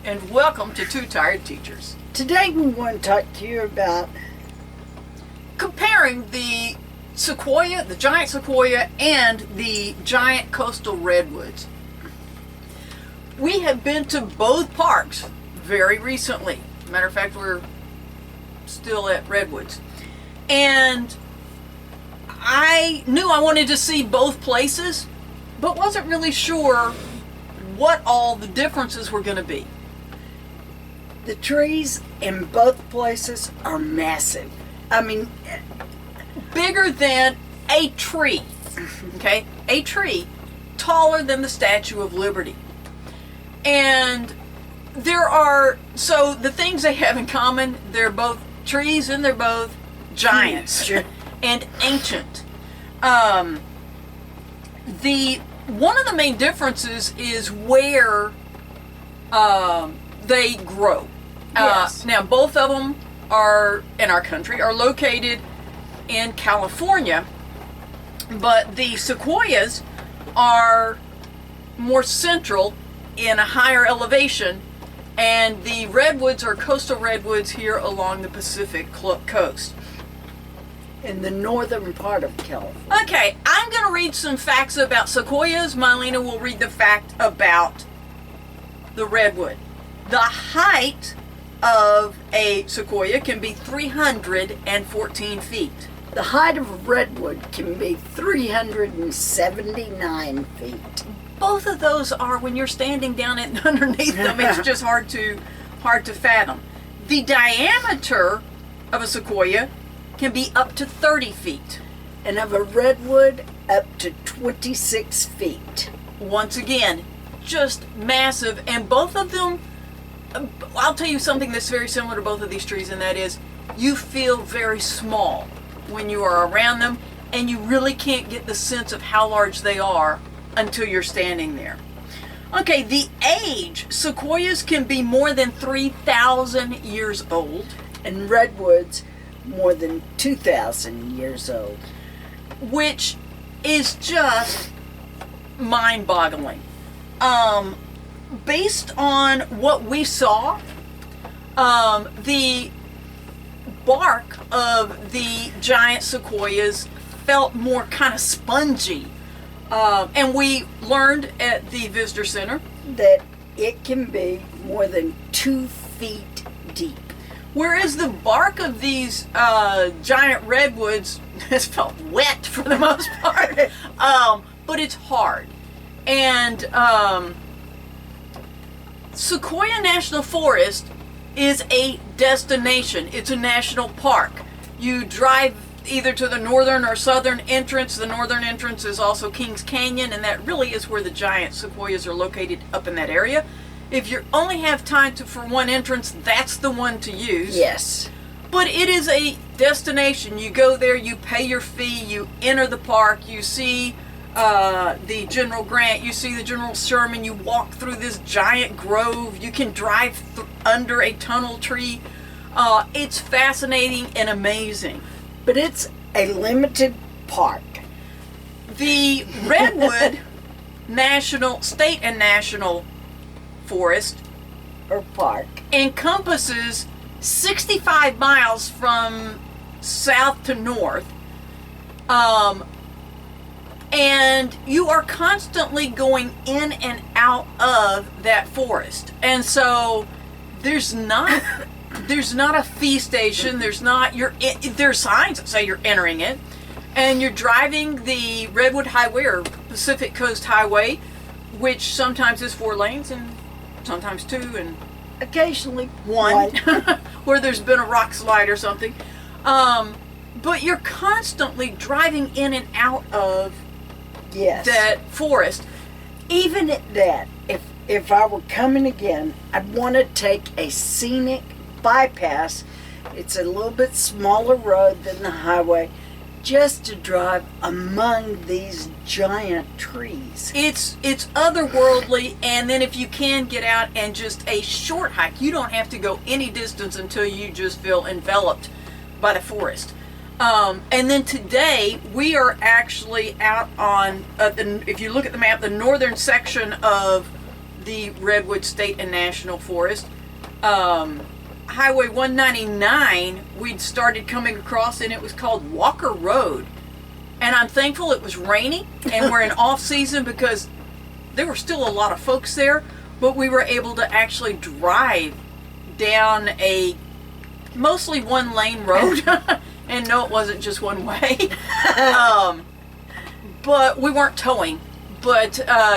and welcome to Two Tired Teachers. Today we want to talk to you about Comparing the sequoia, the giant sequoia, and the giant coastal redwoods. We have been to both parks very recently. Matter of fact, we're still at Redwoods. And I knew I wanted to see both places, but wasn't really sure what all the differences were going to be. the trees in both places are massive. I mean, Bigger than a tree. Okay? A tree taller than the Statue of Liberty. And so the things they have in common, they're both trees and they're both giants and ancient. One of the main differences is where they grow. Yes. Now, both of them are in our country, are located in California, but the sequoias are more central in a higher elevation, and the redwoods are coastal redwoods here along the Pacific coast. in the northern part of California. Okay, I'm going to read some facts about sequoias. Mylena will read the fact about the redwood. The height of a sequoia can be 314 feet. The height of a redwood can be 379 feet. Both of those are, when you're standing down underneath them, it's just hard to fathom. The diameter of a sequoia can be up to 30 feet. And of a redwood, up to 26 feet. Once again, just massive. And both of them, I'll tell you something that's very similar to both of these trees, and that is you feel very small when you are around them, and you really can't get the sense of how large they are until you're standing there. Okay, the age. Sequoias can be more than 3,000 years old. And redwoods, more than 2,000 years old. Which is just mind-boggling. Based on what we saw, the bark of the giant sequoias felt more kind of spongy. And we learned at the visitor center That it can be more than 2 feet deep. whereas the bark of these giant redwoods has felt wet for the most part, but it's hard. And Sequoia National Forest is a destination. It's a national park. You drive either to the northern or southern entrance. The northern entrance is also Kings Canyon, and that really is where the giant sequoias are located, up in that area. If you only have time for one entrance, that's the one to use. Yes. But it is a destination. You go there, you pay your fee, you enter the park, you see the General Grant, you see the General Sherman, you walk through this giant grove, you can drive under a tunnel tree. It's fascinating and amazing. But it's a limited park. The Redwood State and National Forest Or park. encompasses 65 miles from south to north. And you are constantly going in and out of that forest. And so there's not a fee station, there's signs that say you're entering it, and you're driving the Redwood Highway or Pacific Coast Highway, which sometimes is 4 lanes and sometimes 2 and Occasionally one where there's been a rock slide or something. But you're constantly driving in and out of Yes. that forest. Even at that, if I were coming again, I'd want to take a scenic bypass. It's a little bit smaller road than the highway, just to drive among these giant trees. It's otherworldly, and then if you can get out and just a short hike, you don't have to go any distance until you just feel enveloped by the forest. And then today we are actually out on, if you look at the map, the northern section of the Redwood State and National Forest. Highway 199, we'd started coming across, and it was called Walker Road. And I'm thankful it was rainy and we're in off season, because there were still a lot of folks there, but we were able to actually drive down a mostly one lane road. And no, it wasn't just one way. But we weren't towing, but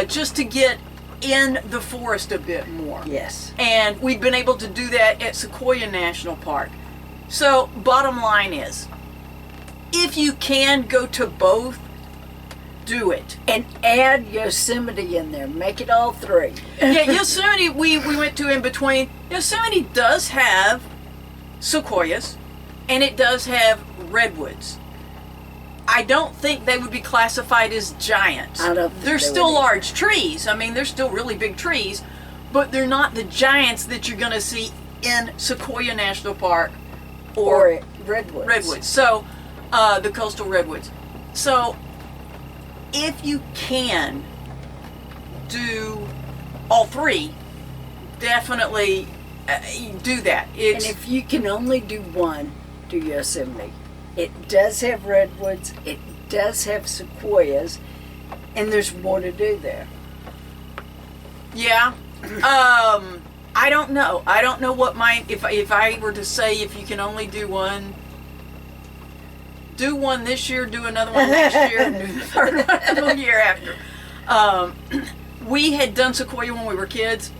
just to get in the forest a bit more. Yes. And we've been able to do that at Sequoia National Park. So bottom line is, if you can go to both, do it. And add Yosemite in there. Make it all three. Yeah, Yosemite, we went to in between. Yosemite does have sequoias, and it does have redwoods. I don't think they would be classified as giants. I don't think they're they still would. large trees. I mean, they're still really big trees, but they're not the giants that you're going to see in Sequoia National Park or redwoods. redwoods. So, the coastal redwoods. So, if you can do all three, definitely do that. And It's, if you can only do one, do Yosemite. It does have redwoods, it does have sequoias, and there's more to do there. yeah. I don't know. I don't know what if I were to say, if you can only do one this year, do another one next year, and do the third one the year after. We had done Sequoia when we were kids.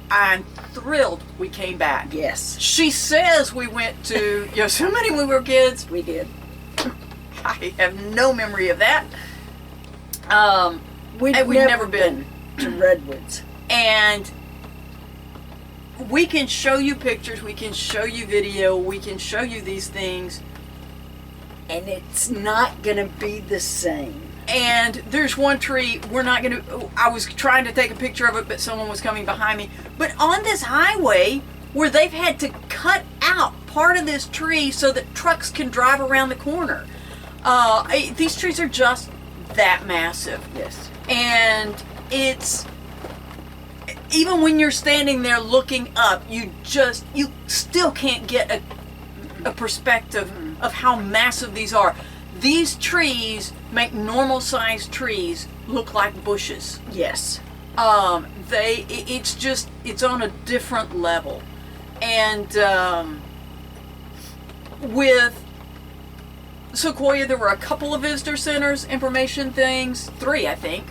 I'm thrilled we came back. Yes, She says we went to Yosemite when we were kids. we did. I have no memory of that. We've never been. to redwoods. And we can show you pictures, we can show you video, we can show you these things. And it's not going to be the same. And there's one tree, I was trying to take a picture of it, but someone was coming behind me. But on this highway, where they've had to cut out part of this tree so that trucks can drive around the corner. These trees are just that massive. Yes. And it's, even when you're standing there looking up, you still can't get a perspective of how massive these are. These trees make normal sized trees look like bushes. Yes. It's on a different level. And with Sequoia, there were a couple of visitor centers, information things, 3, I think,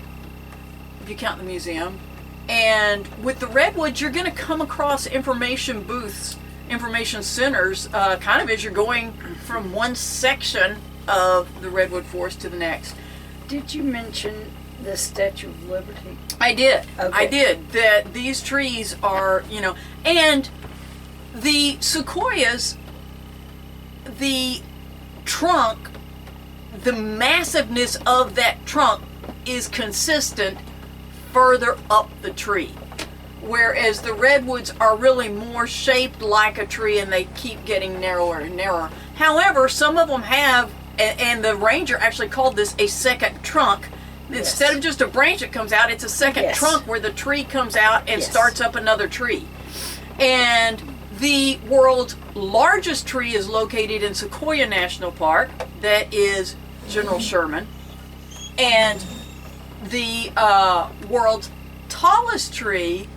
if you count the museum. And with the redwoods, you're going to come across information booths, information centers, kind of as you're going from one section of the redwood forest to the next. Did you mention the Statue of Liberty? I did. Okay. I did. That these trees are, and the sequoias, the trunk, the massiveness of that trunk is consistent further up the tree. Whereas the redwoods are really more shaped like a tree, and they keep getting narrower and narrower. However, some of them have, and the ranger actually called this a second trunk. Yes. Instead of just a branch that comes out, it's a second Yes. trunk where the tree comes out and Yes. starts up another tree. And the world's largest tree is located in Sequoia National Park. That is General Sherman. And the world's tallest tree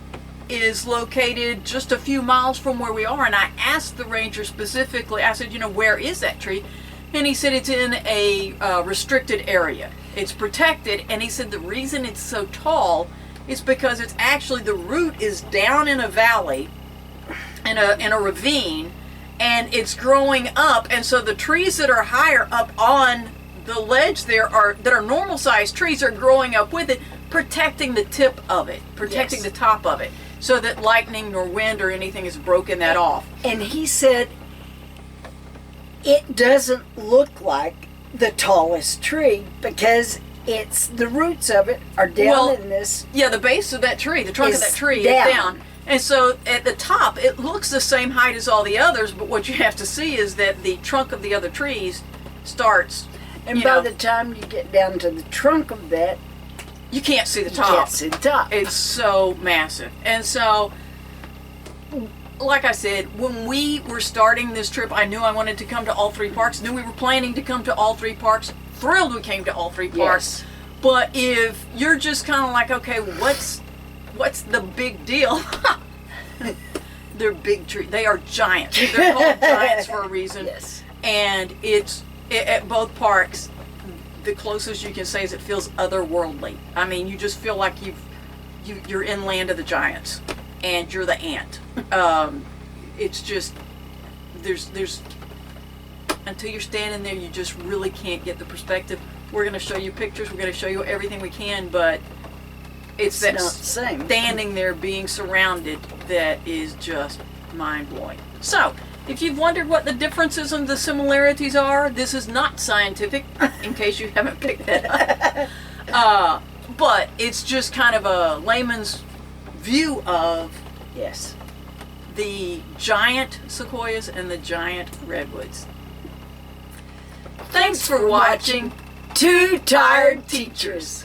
is located just a few miles from where we are. And I asked the ranger specifically, I said, where is that tree? And he said it's in a restricted area. It's protected. And he said the reason it's so tall is because it's actually, the root is down in a valley, in a ravine, and it's growing up. And so the trees that are higher up on the ledge there that are normal sized trees are growing up with it, protecting the tip of it, protecting Yes. the top of it, so that lightning nor wind or anything has broken that off. And he said it doesn't look like the tallest tree because it's the roots of it are down in this. Yeah, the base of that tree, the trunk of Is that tree down. is down. And so at the top, it looks the same height as all the others, but what you have to see is that the trunk of the other trees starts. And by the time you get down to the trunk of that, you can't see the You top. can't see the top. It's so massive. And so, like I said, when we were starting this trip, I knew I wanted to come to all three parks. Knew we were planning to come to all three parks. Thrilled we came to all three parks. Yes. But if you're just kind of like, okay, what's the big deal? They're big trees. They are giants. They're called giants for a reason. Yes. And at both parks, the closest you can say is it feels otherworldly. I mean, you just feel like you're in Land of the Giants, and you're the ant. It's just there's until you're standing there, you just really can't get the perspective. We're going to show you pictures. We're going to show you everything we can, but it's that not the same. standing there, being surrounded, that is just mind blowing. So, if you've wondered what the differences and the similarities are, this is not scientific, in case you haven't picked that up. But it's just kind of a layman's view of Yes. the giant sequoias and the giant redwoods. Thanks for watching. Two Tired Teachers.